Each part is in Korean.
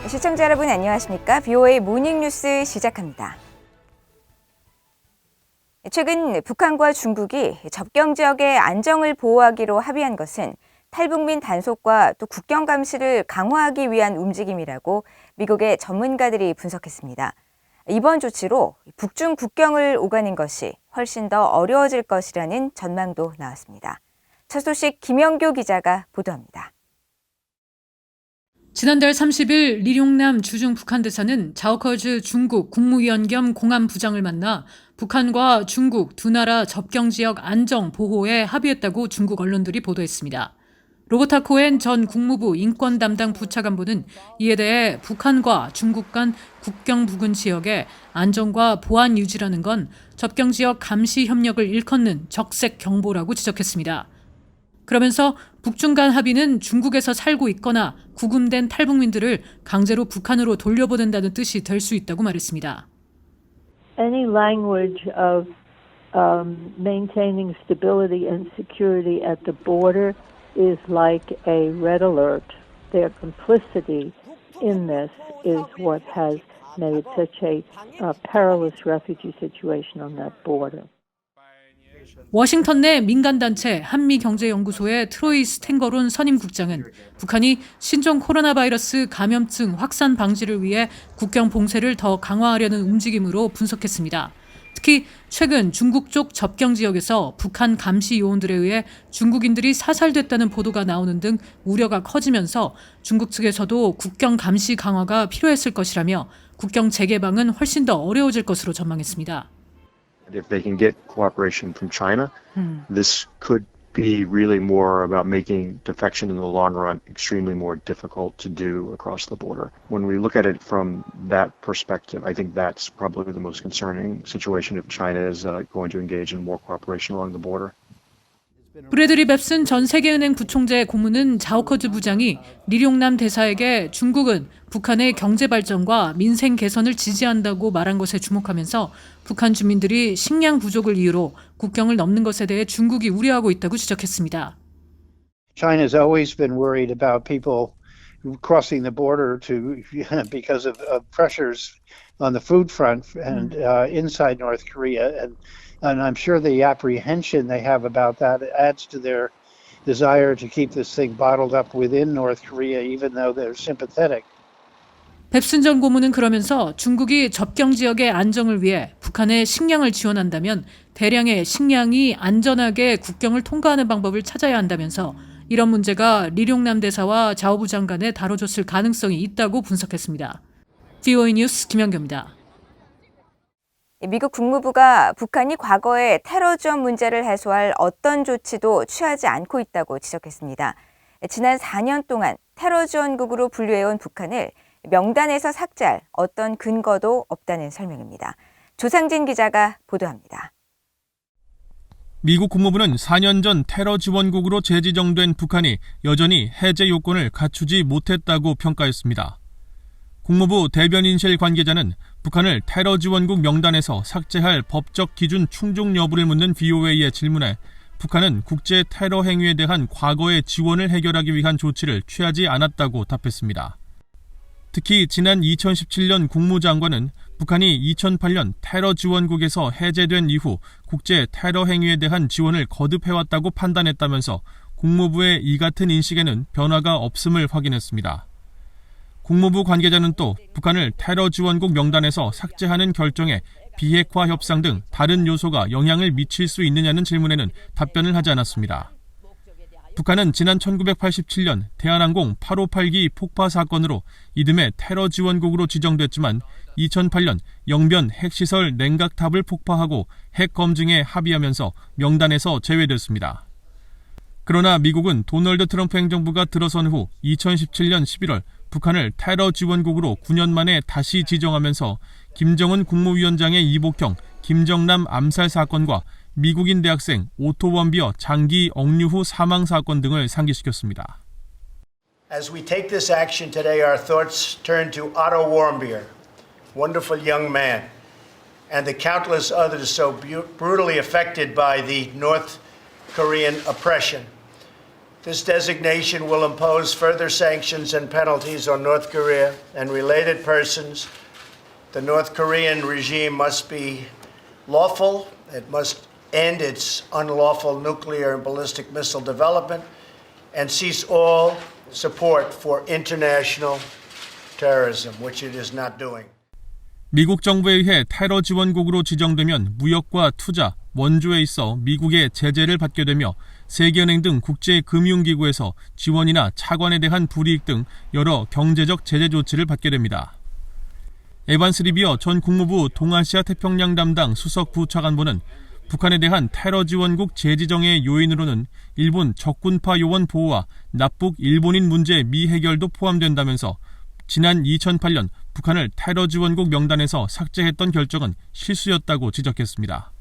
시청자 여러분 안녕하십니까? BOA 모닝뉴스 시작합니다. 최근 북한과 중국이 접경 지역의 안정을 보호하기로 합의한 것은 탈북민 단속과 또 국경 감시를 강화하기 위한 움직임이라고 미국의 전문가들이 분석했습니다. 이번 조치로 북중 국경을 오가는 것이 훨씬 더 어려워질 것이라는 전망도 나왔습니다. 첫 소식 김영교 기자가 보도합니다. 지난달 30일 리룡남 주중 북한 대사는 자오커즈 중국 국무위원 겸 공안부장을 만나 북한과 중국 두 나라 접경 지역 안정 보호에 합의했다고 중국 언론들이 보도했습니다. 로버타 코엔 전 국무부 인권 담당 부차관보는 이에 대해 북한과 중국 간 국경 부근 지역의 안정과 보안 유지라는 건 접경 지역 감시 협력을 일컫는 적색 경보라고 지적했습니다. 그러면서 북중 간 합의는 중국에서 살고 있거나 구금된 탈북민들을 강제로 북한으로 돌려보낸다는 뜻이 될 수 있다고 말했습니다. Any language of maintaining stability and security at the border is like a red alert. Their complicity in this is what has made such a perilous refugee situation on that border. 워싱턴 내 민간단체 한미경제연구소의 트로이 스탱거론 선임국장은 북한이 신종 코로나 바이러스 감염증 확산 방지를 위해 국경 봉쇄를 더 강화하려는 움직임으로 분석했습니다. 특히 최근 중국 쪽 접경 지역에서 북한 감시 요원들에 의해 중국인들이 사살됐다는 보도가 나오는 등 우려가 커지면서 중국 측에서도 국경 감시 강화가 필요했을 것이라며 국경 재개방은 훨씬 더 어려워질 것으로 전망했습니다. If they can get cooperation from China, this could be really more about making defection in the long run extremely more difficult to do across the border. When we look at it from that perspective, I think that's probably the most concerning situation if China is going to engage in more cooperation along the border. 브래드리 뱁슨 전 세계은행 부총재 고문은 자오커즈 부장이 리룡남 대사에게 중국은 북한의 경제 발전과 민생 개선을 지지한다고 말한 것에 주목하면서 북한 주민들이 식량 부족을 이유로 국경을 넘는 것에 대해 중국이 우려하고 있다고 지적했습니다. China has always been worried about people crossing the border because of pressures on the food front and inside North Korea and I'm sure the apprehension they have about that adds to their desire to keep this thing bottled up within North Korea, even though they're sympathetic. 뱁슨 전 고문은 그러면서 중국이 접경 지역의 안정을 위해 북한에 식량을 지원한다면 대량의 식량이 안전하게 국경을 통과하는 방법을 찾아야 한다면서 이런 문제가 리룡남 대사와 자오 부장 간에 다뤄졌을 가능성이 있다고 분석했습니다. BOA 뉴스 김영교입니다. 미국 국무부가 북한이 과거에 테러 지원 문제를 해소할 어떤 조치도 취하지 않고 있다고 지적했습니다. 지난 4년 동안 테러 지원국으로 분류해온 북한을 명단에서 삭제할 어떤 근거도 없다는 설명입니다. 조상진 기자가 보도합니다. 미국 국무부는 4년 전 테러 지원국으로 재지정된 북한이 여전히 해제 요건을 갖추지 못했다고 평가했습니다. 국무부 대변인실 관계자는 북한을 테러 지원국 명단에서 삭제할 법적 기준 충족 여부를 묻는 BOA의 질문에 북한은 국제 테러 행위에 대한 과거의 지원을 해결하기 위한 조치를 취하지 않았다고 답했습니다. 특히 지난 2017년 국무장관은 북한이 2008년 테러 지원국에서 해제된 이후 국제 테러 행위에 대한 지원을 거듭해왔다고 판단했다면서 국무부의 이 같은 인식에는 변화가 없음을 확인했습니다. 국무부 관계자는 또 북한을 테러 지원국 명단에서 삭제하는 결정에 비핵화 협상 등 다른 요소가 영향을 미칠 수 있느냐는 질문에는 답변을 하지 않았습니다. 북한은 지난 1987년 대한항공 858기 폭파 사건으로 이듬해 테러 지원국으로 지정됐지만 2008년 영변 핵시설 냉각탑을 폭파하고 핵 검증에 합의하면서 명단에서 제외됐습니다. 그러나 미국은 도널드 트럼프 행정부가 들어선 후 2017년 11월 북한을 테러 지원국으로 9년 만에 다시 지정하면서 김정은 국무위원장의 이복형 김정남 암살 사건과 미국인 대학생 오토 원비어 장기 억류 후 사망 사건 등을 상기시켰습니다. As we take this action today, our thoughts turn to Otto Warmbier, wonderful young man, and the countless others so brutally affected by the North Korean oppression. This designation will impose further sanctions and penalties on North Korea and related persons. The North Korean regime must be lawful. It must end its unlawful nuclear and ballistic missile development and cease all support for international terrorism, which it is not doing. 미국 정부에 의해 테러 지원국으로 지정되면 무역과 투자, 원조에 있어 미국의 제재를 받게 되며 세계은행 등 국제금융기구에서 지원이나 차관에 대한 불이익 등 여러 경제적 제재 조치를 받게 됩니다. 에반스 리비어 전 국무부 동아시아 태평양 담당 수석 부차관보는 북한에 대한 테러 지원국 재지정의 요인으로는 일본 적군파 요원 보호와 납북 일본인 문제 미해결도 포함된다면서 지난 2008년 북한을 테러 지원국 명단에서 삭제했던 결정은 실수였다고 지적했습니다.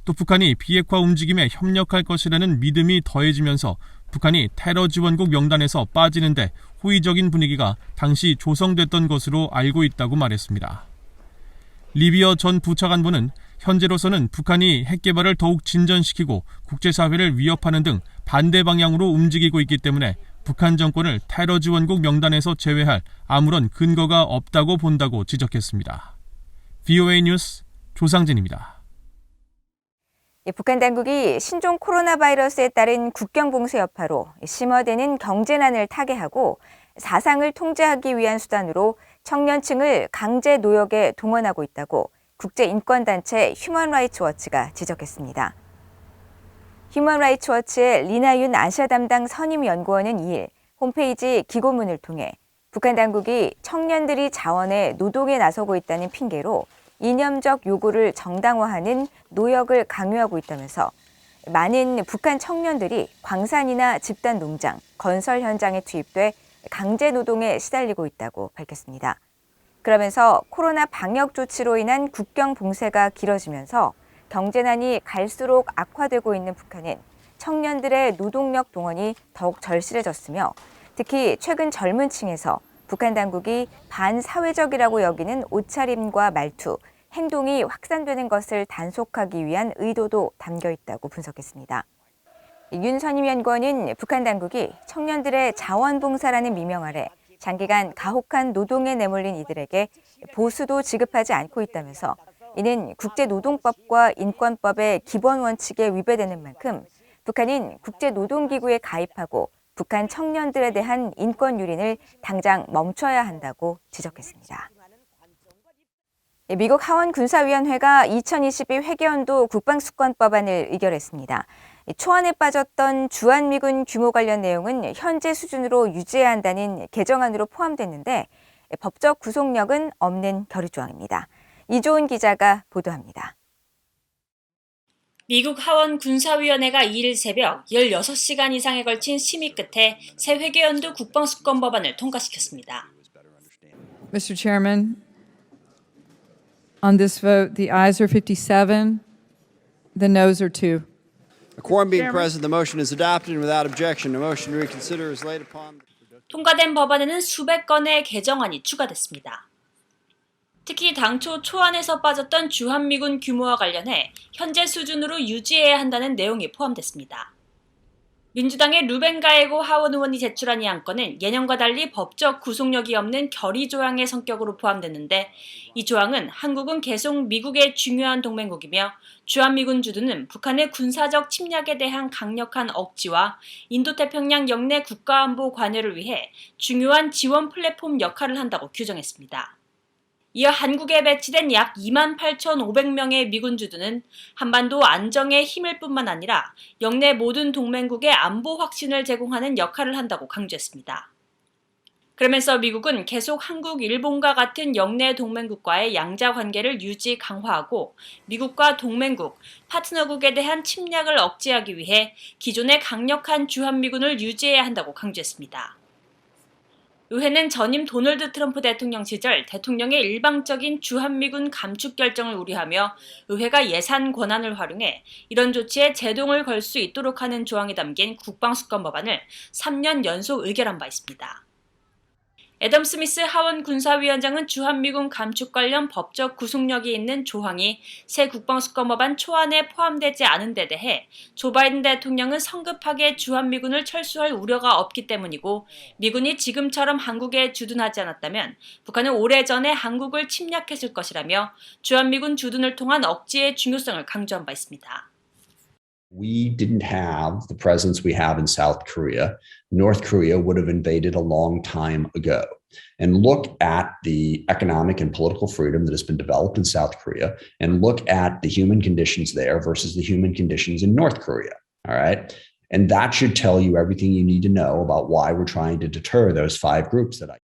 또 북한이 비핵화 움직임에 협력할 것이라는 믿음이 더해지면서 북한이 테러 지원국 명단에서 빠지는데 호의적인 분위기가 당시 조성됐던 것으로 알고 있다고 말했습니다. 리비어 전 부차관보는 현재로서는 북한이 핵개발을 더욱 진전시키고 국제사회를 위협하는 등 반대 방향으로 움직이고 있기 때문에 북한 정권을 테러 지원국 명단에서 제외할 아무런 근거가 없다고 본다고 지적했습니다. VOA 뉴스 조상진입니다. 북한 당국이 신종 코로나 바이러스에 따른 국경 봉쇄 여파로 심화되는 경제난을 타개하고 사상을 통제하기 위한 수단으로 청년층을 강제 노역에 동원하고 있다고 국제인권단체 휴먼라이츠 워치가 지적했습니다. 휴먼라이츠 워치의 리나윤 아시아 담당 선임연구원은 2일 홈페이지 기고문을 통해 북한 당국이 청년들이 자원에 노동에 나서고 있다는 핑계로 이념적 요구를 정당화하는 노역을 강요하고 있다면서 많은 북한 청년들이 광산이나 집단 농장, 건설 현장에 투입돼 강제 노동에 시달리고 있다고 밝혔습니다. 그러면서 코로나 방역 조치로 인한 국경 봉쇄가 길어지면서 경제난이 갈수록 악화되고 있는 북한은 청년들의 노동력 동원이 더욱 절실해졌으며 특히 최근 젊은 층에서 북한 당국이 반사회적이라고 여기는 옷차림과 말투, 행동이 확산되는 것을 단속하기 위한 의도도 담겨 있다고 분석했습니다. 윤 선임연구원은 북한 당국이 청년들의 자원봉사라는 미명 아래 장기간 가혹한 노동에 내몰린 이들에게 보수도 지급하지 않고 있다면서 이는 국제노동법과 인권법의 기본 원칙에 위배되는 만큼 북한은 국제노동기구에 가입하고 북한 청년들에 대한 인권 유린을 당장 멈춰야 한다고 지적했습니다. 미국 하원 군사위원회가 2022 회계연도 국방수권법안을 의결했습니다. 초안에 빠졌던 주한미군 규모 관련 내용은 현재 수준으로 유지해야 한다는 개정안으로 포함됐는데 법적 구속력은 없는 결의 조항입니다. 이조은 기자가 보도합니다. 미국 하원 군사위원회가 2일 새벽 16시간 이상에 걸친 심의 끝에 새 회계연도 국방수권법안을 통과시켰습니다. Mr. Chairman, on this vote, the ayes are 57, the noes are 2. A quorum being present, the motion is adopted and without objection. A motion to reconsider is laid upon. 통과된 법안에는 수백 건의 개정안이 추가됐습니다. 특히 당초 초안에서 빠졌던 주한미군 규모와 관련해 현재 수준으로 유지해야 한다는 내용이 포함됐습니다. 민주당의 루벤 가에고 하원 의원이 제출한 이 안건은 예년과 달리 법적 구속력이 없는 결의 조항의 성격으로 포함됐는데 이 조항은 한국은 계속 미국의 중요한 동맹국이며 주한미군 주둔은 북한의 군사적 침략에 대한 강력한 억지와 인도태평양 영내 국가안보 관여를 위해 중요한 지원 플랫폼 역할을 한다고 규정했습니다. 이어 한국에 배치된 약 28,500명의 미군 주둔은 한반도 안정에 힘일 뿐만 아니라 영내 모든 동맹국의 안보 확신을 제공하는 역할을 한다고 강조했습니다. 그러면서 미국은 계속 한국, 일본과 같은 영내 동맹국과의 양자 관계를 유지 강화하고 미국과 동맹국, 파트너국에 대한 침략을 억제하기 위해 기존의 강력한 주한미군을 유지해야 한다고 강조했습니다. 의회는 전임 도널드 트럼프 대통령 시절 대통령의 일방적인 주한미군 감축 결정을 우려하며 의회가 예산 권한을 활용해 이런 조치에 제동을 걸 수 있도록 하는 조항이 담긴 국방수권 법안을 3년 연속 의결한 바 있습니다. 애덤 스미스 하원 군사위원장은 주한미군 감축 관련 법적 구속력이 있는 조항이 새 국방수권법안 초안에 포함되지 않은 데 대해 조 바이든 대통령은 성급하게 주한미군을 철수할 우려가 없기 때문이고 미군이 지금처럼 한국에 주둔하지 않았다면 북한은 오래전에 한국을 침략했을 것이라며 주한미군 주둔을 통한 억지의 중요성을 강조한 바 있습니다. We didn't have the presence we have in South Korea. North Korea would have invaded a long time ago. And look at the economic and political freedom that has been developed in South Korea, and look at the human conditions there versus the human conditions in North Korea. All right. And that should tell you everything you need to know about why we're trying to deter those five groups that I.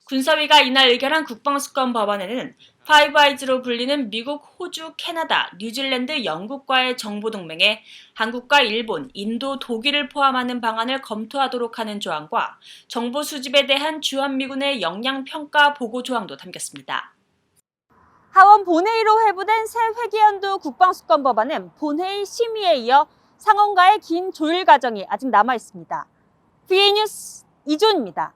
군사위가 이날 의결한 국방수권 법안에는 파이브 아이즈로 불리는 미국, 호주, 캐나다, 뉴질랜드, 영국과의 정보동맹에 한국과 일본, 인도, 독일을 포함하는 방안을 검토하도록 하는 조항과 정보 수집에 대한 주한미군의 역량평가 보고 조항도 담겼습니다. 하원 본회의로 회부된 새 회계연도 국방수권 법안은 본회의 심의에 이어 상원과의 긴 조율 과정이 아직 남아 있습니다. VA 뉴스 이조은입니다.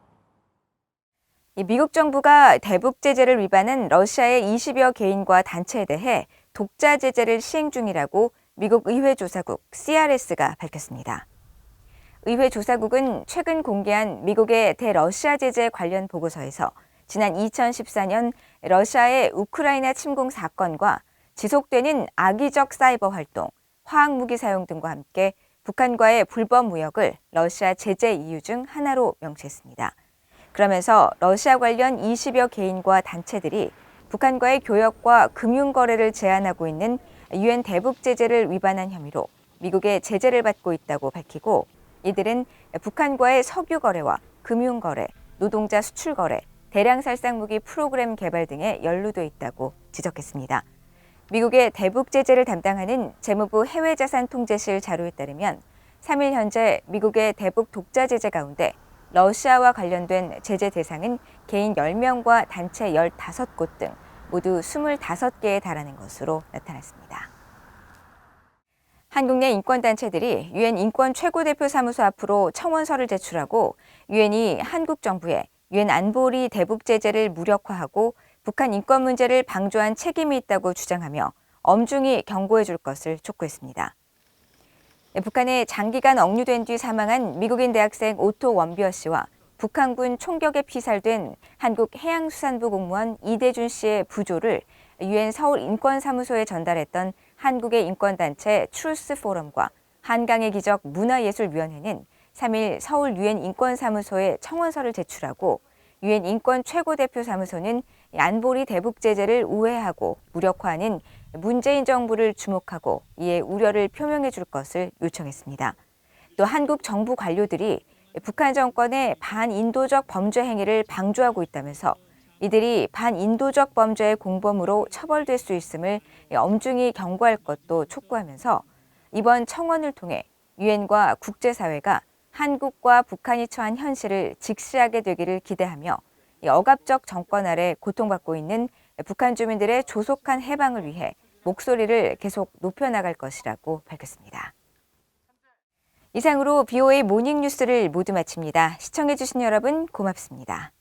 미국 정부가 대북 제재를 위반한 러시아의 20여 개인과 단체에 대해 독자 제재를 시행 중이라고 미국 의회 조사국 CRS가 밝혔습니다. 의회 조사국은 최근 공개한 미국의 대러시아 제재 관련 보고서에서 지난 2014년 러시아의 우크라이나 침공 사건과 지속되는 악의적 사이버 활동, 화학무기 사용 등과 함께 북한과의 불법 무역을 러시아 제재 이유 중 하나로 명시했습니다. 그러면서 러시아 관련 20여 개인과 단체들이 북한과의 교역과 금융거래를 제한하고 있는 유엔 대북 제재를 위반한 혐의로 미국의 제재를 받고 있다고 밝히고 이들은 북한과의 석유 거래와 금융 거래, 노동자 수출 거래, 대량 살상 무기 프로그램 개발 등에 연루돼 있다고 지적했습니다. 미국의 대북 제재를 담당하는 재무부 해외자산통제실 자료에 따르면 3일 현재 미국의 대북 독자 제재 가운데 러시아와 관련된 제재 대상은 개인 10명과 단체 15곳 등 모두 25개에 달하는 것으로 나타났습니다. 한국 내 인권단체들이 유엔 인권 최고대표 사무소 앞으로 청원서를 제출하고 유엔이 한국 정부에 유엔 안보리 대북 제재를 무력화하고 북한 인권 문제를 방조한 책임이 있다고 주장하며 엄중히 경고해 줄 것을 촉구했습니다. 북한에 장기간 억류된 뒤 사망한 미국인 대학생 오토 원비어 씨와 북한군 총격에 피살된 한국 해양수산부 공무원 이대준 씨의 부조를 유엔 서울 인권사무소에 전달했던 한국의 인권단체 트루스 포럼과 한강의 기적 문화예술위원회는 3일 서울 유엔 인권사무소에 청원서를 제출하고 유엔 인권 최고대표 사무소는 안보리 대북 제재를 우회하고 무력화하는 문재인 정부를 주목하고 이에 우려를 표명해 줄 것을 요청했습니다. 또 한국 정부 관료들이 북한 정권의 반인도적 범죄 행위를 방조하고 있다면서 이들이 반인도적 범죄의 공범으로 처벌될 수 있음을 엄중히 경고할 것도 촉구하면서 이번 청원을 통해 유엔과 국제사회가 한국과 북한이 처한 현실을 직시하게 되기를 기대하며 억압적 정권 아래 고통받고 있는 북한 주민들의 조속한 해방을 위해 목소리를 계속 높여나갈 것이라고 밝혔습니다. 이상으로 BOA 모닝뉴스를 모두 마칩니다. 시청해주신 여러분 고맙습니다.